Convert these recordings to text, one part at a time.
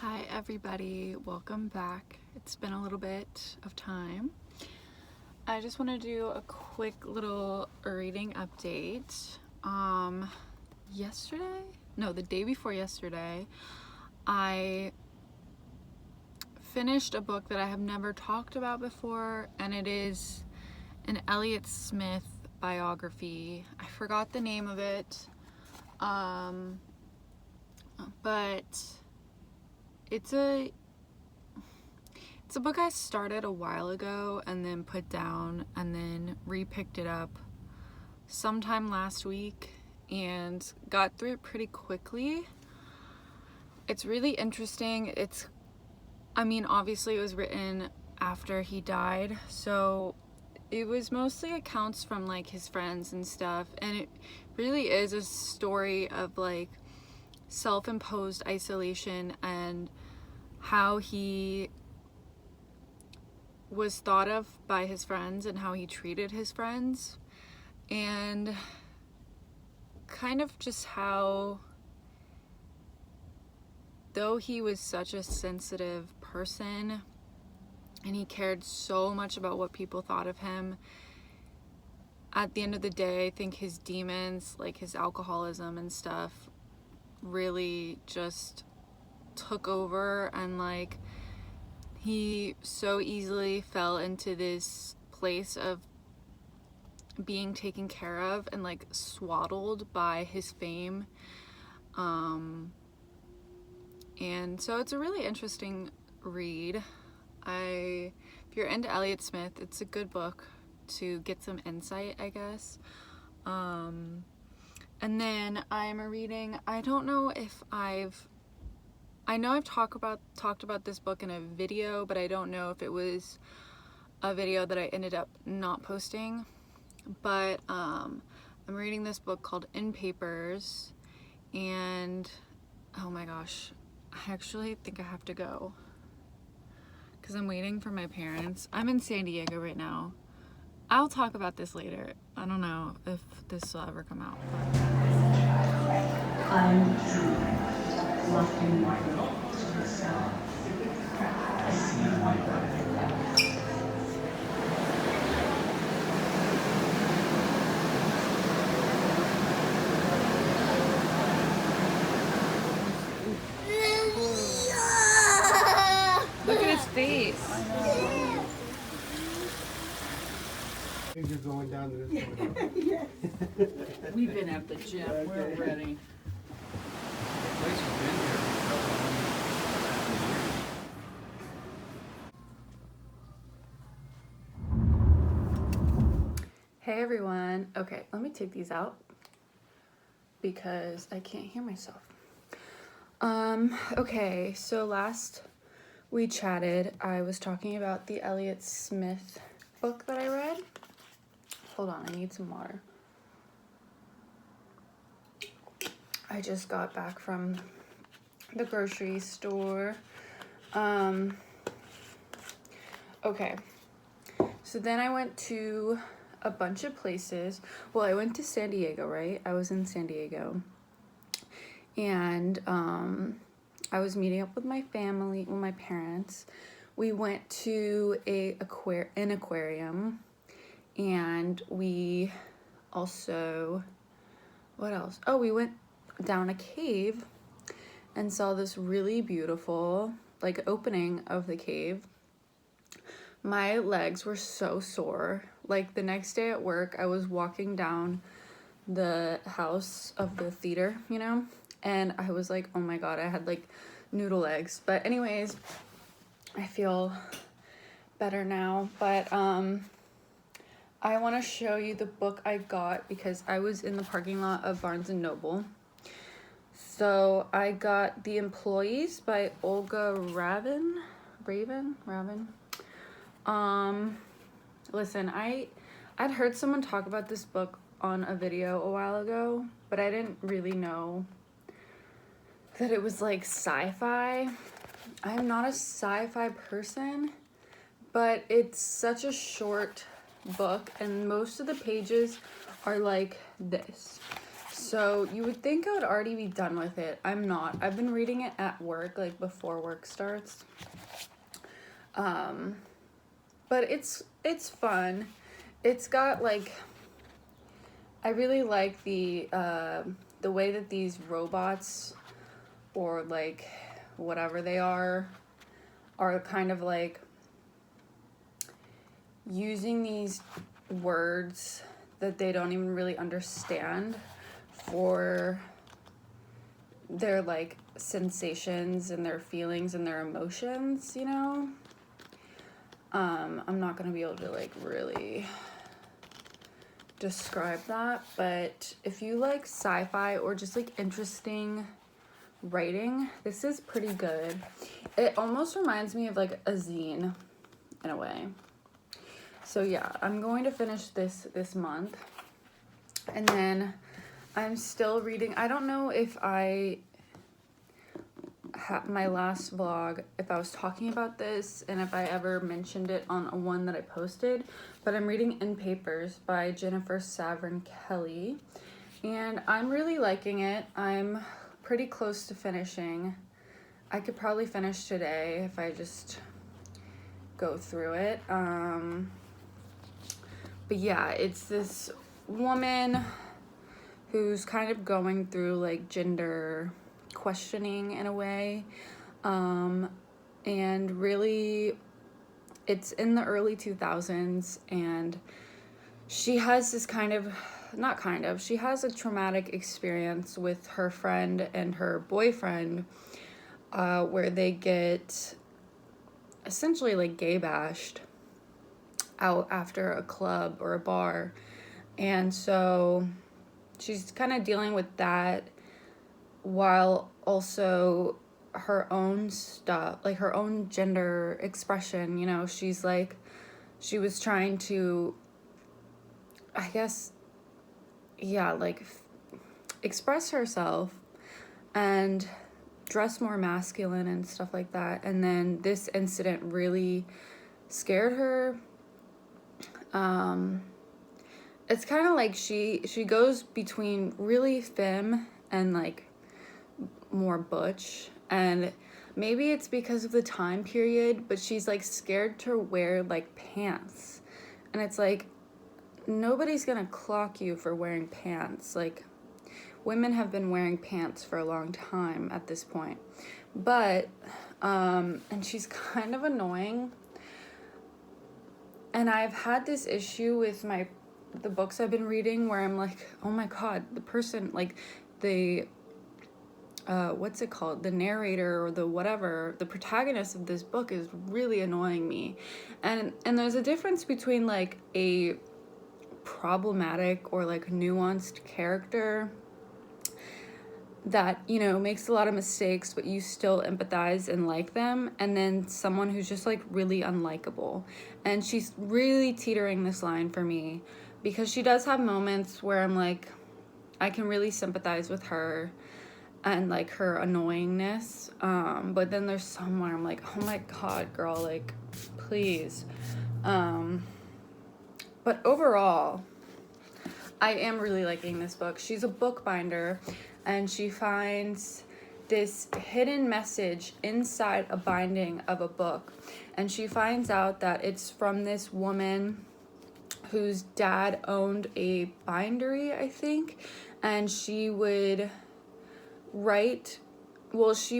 Hi everybody, welcome back. It's been a little bit of time. I just want to do a quick little reading update. The day before yesterday, I finished a book that I have never talked about before, and it is an Elliott Smith biography. I forgot the name of it, but it's a book I started a while ago and then put down and then re-picked it up sometime last week and got through it pretty quickly. It's really interesting. Obviously it was written after he died, so it was mostly accounts from like his friends and stuff, and it really is a story of like self-imposed isolation and how he was thought of by his friends and how he treated his friends, and kind of just how, though he was such a sensitive person and he cared so much about what people thought of him, at the end of the day, I think his demons, like his alcoholism and stuff, really just took over, and like he so easily fell into this place of being taken care of and like swaddled by his fame. And so it's a really interesting read. If you're into Elliott Smith, it's a good book to get some insight, I guess. And then I'm reading, I know I've talked about this book in a video, but I don't know if it was a video that I ended up not posting. But I'm reading this book called In Papers, and oh my gosh, I actually think I have to go because I'm waiting for my parents. I'm in San Diego right now. I'll talk about this later. I don't know if this will ever come out. I'm true, lofty white to the south. I see white. Look at his face. You're going down to this. We've been at the gym. We're ready. Hey everyone. Okay, let me take these out because I can't hear myself. Okay, so last we chatted, I was talking about the Elliott Smith book that I read. Hold on, I need some water. I just got back from the grocery store. Okay, so then I went to a bunch of places. Well, I went to San Diego, right? I was in San Diego. And I was meeting up with my family, with my parents. We went to an aquarium, and we also, what else? Oh, we went down a cave and saw this really beautiful, like, opening of the cave. My legs were so sore. Like, the next day at work, I was walking down the house of the theater, and I was like, oh my god, I had like noodle legs. But anyways, I feel better now. But I want to show you the book I got because I was in the parking lot of Barnes & Noble. So I got The Employees by Olga Raven. Listen, I'd heard someone talk about this book on a video a while ago, but I didn't really know that it was like sci-fi. I'm not a sci-fi person, but it's such a short book and most of the pages are like this. So you would think I would already be done with it. I'm not. I've been reading it at work, like before work starts. But it's fun. It's got like, I really like the way that these robots, or like whatever they are kind of like using these words that they don't even really understand for their like sensations and their feelings and their emotions, you know? I'm not gonna be able to like really describe that, but if you like sci-fi or just like interesting writing, this is pretty good. It almost reminds me of like a zine in a way. So yeah, I'm going to finish this month. And then I'm still reading. I don't know if my last vlog, if I was talking about this and if I ever mentioned it on a one that I posted, but I'm reading In Papers by Jennifer Savrin Kelly, and I'm really liking it. I'm pretty close to finishing. I could probably finish today if I just go through it. But yeah, it's this woman who's kind of going through like gender questioning in a way, and really it's in the early 2000s, and she has this she has a traumatic experience with her friend and her boyfriend, where they get essentially like gay bashed out after a club or a bar. And so she's kind of dealing with that while also her own stuff, like her own gender expression, you know. She's like, she was trying to, I guess, yeah, like express herself and dress more masculine and stuff like that. And then this incident really scared her. It's kind of like she goes between really femme and like more butch, and maybe it's because of the time period, but she's like scared to wear like pants, and it's like nobody's gonna clock you for wearing pants. Like, women have been wearing pants for a long time at this point, but and she's kind of annoying. And I've had this issue with the books I've been reading where I'm like, oh my god, the person, like the what's it called, the narrator or the whatever, the protagonist of this book is really annoying me. And there's a difference between like a problematic or like nuanced character that, you know, makes a lot of mistakes but you still empathize and like them, and then someone who's just like really unlikable. And she's really teetering this line for me, because she does have moments where I'm like, I can really sympathize with her and like her annoyingness, but then there's some where I'm like, oh my god, girl, like please. But overall, I am really liking this book. She's a bookbinder, and she finds this hidden message inside a binding of a book. And she finds out that it's from this woman whose dad owned a bindery, I think. And she would write, well, she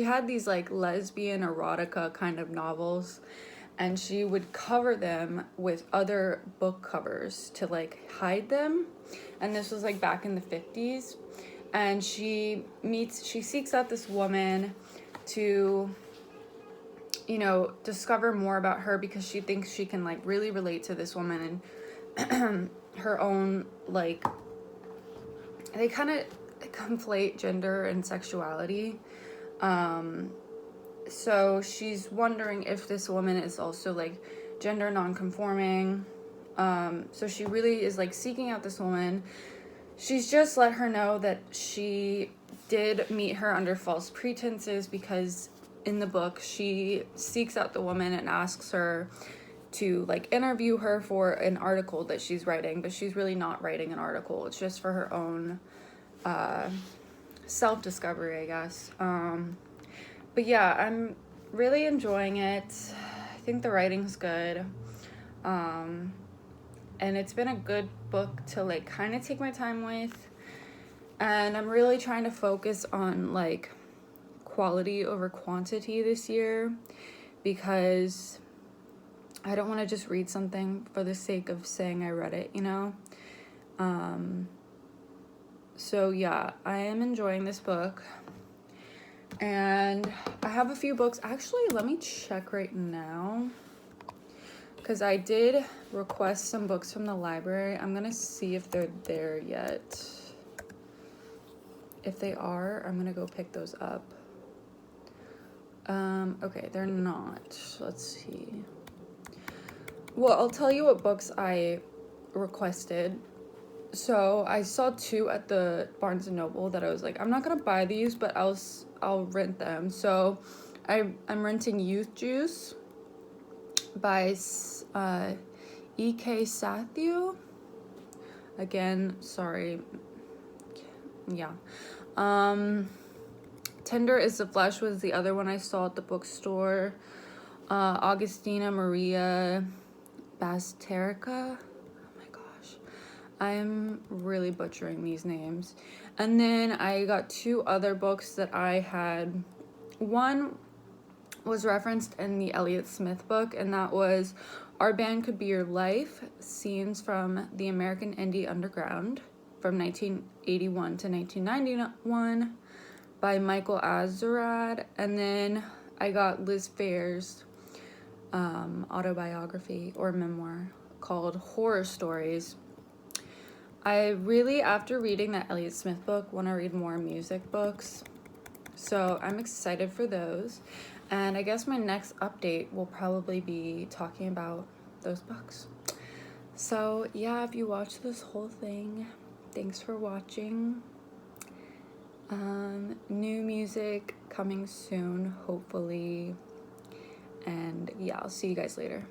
had these like lesbian erotica kind of novels, and she would cover them with other book covers to like hide them. And this was like back in the 50s. And she seeks out this woman to, you know, discover more about her, because she thinks she can like really relate to this woman and her own, like, they kind of conflate gender and sexuality. So she's wondering if this woman is also like gender non-conforming. So she really is like seeking out this woman. She's just let her know that she did meet her under false pretenses, because in the book she seeks out the woman and asks her to like interview her for an article that she's writing, but she's really not writing an article. It's just for her own self-discovery, I guess. But yeah, I'm really enjoying it. I think the writing's good. And it's been a good book to like kind of take my time with. And I'm really trying to focus on like quality over quantity this year, because I don't want to just read something for the sake of saying I read it, you know? So yeah, I am enjoying this book. And I have a few books. Actually, let me check right now, because I did request some books from the library. I'm gonna see if they're there yet. If they are, I'm gonna go pick those up. Okay, they're not. Let's see. Well, I'll tell you what books I requested. So I saw 2 at the Barnes & Noble that I was like, I'm not gonna buy these, but I'll rent them. So I'm renting Youth Juice by E.K. Sathu. Again, sorry. Yeah. Tender is the Flesh was the other one I saw at the bookstore. Augustina Maria Basterica. Oh my gosh. I'm really butchering these names. And then I got 2 other books that I had. One was referenced in the Elliott Smith book, and that was Our Band Could Be Your Life, Scenes from the American Indie Underground from 1981 to 1991 by Michael Azerrad. And then I got Liz Phair's autobiography or memoir called Horror Stories. I really, after reading that Elliott Smith book, want to read more music books. So I'm excited for those. And I guess my next update will probably be talking about those books. So yeah, if you watch this whole thing, thanks for watching. New music coming soon, hopefully. And yeah, I'll see you guys later.